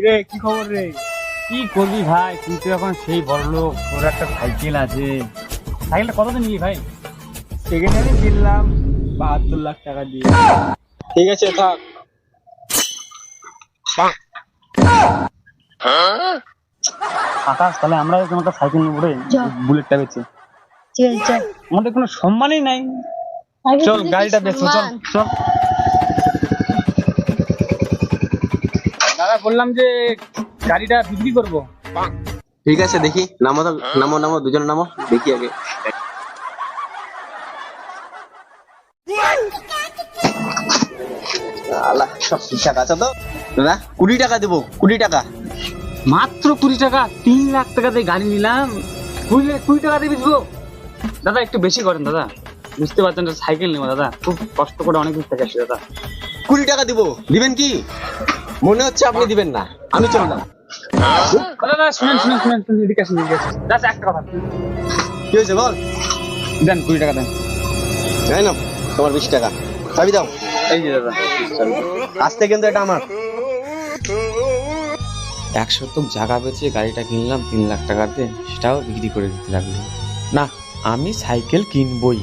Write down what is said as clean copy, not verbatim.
রে কি খবর রে? কি করবি ভাই, তুই তো এখন সেই বড় লোক, তোর একটা সাইকেল আছে। সাইকেলটা কত দিন ভাই? সেকেন্ড হ্যান্ডে কিনলাম 72 লাখ টাকা দিয়ে। ঠিক আছে থাক। আকাশ, তাহলে আমরা কোনো একটা সাইকেল নেবো রে, চল। বুলেটটা বেচে। ঠিক আছে চল। আমাদের কোনো সম্মানই নাই। আগে চল দেখি গাড়িটা বেচো, চল সম্মান। চল। দাদা বললাম যে গাড়িটা বিক্রি করবো। ঠিক আছে দেখি, নামো তো, নামো নামো, দুজন নামো, দেখি আগে। আল্লাহ, সব ঠিকঠাক আছে তো? দাদা 20 টাকা দেবো, 20 টাকা। মাত্র 20 টাকা? 3 লাখ টাকা দিয়ে গাড়ি নিলাম, 20 টাকা দিয়ে বেচবো? দাদা একটু বেশি করেন দাদা, বুঝতে পারছেন তো, সাইকেল নেবো দাদা, খুব কষ্ট করে অনেক দূর থেকে আসছি দাদা। 20 টাকা দিব, দিবেন কি? মনে হচ্ছে আপনি দিবেন না, আমি চললাম। দাদা শুনেন শুনেন শুনেন শুনেন, এদিকে আসেন এদিকে আসেন। দাদা একটা কথা, কি হয়েছে বল? দেন 20 টাকা দেন। তাই না, তোমার 20 টাকা, চাবি দাও। এই যে দাদা, আসতে কিন্তু এটা আমার। 1 শতক জায়গা বেচে গাড়িটা কিনলাম 3 লাখ টাকাতে, সেটাও বিক্রি করে দিতে লাগলো। না, আমি সাইকেল কিনবই।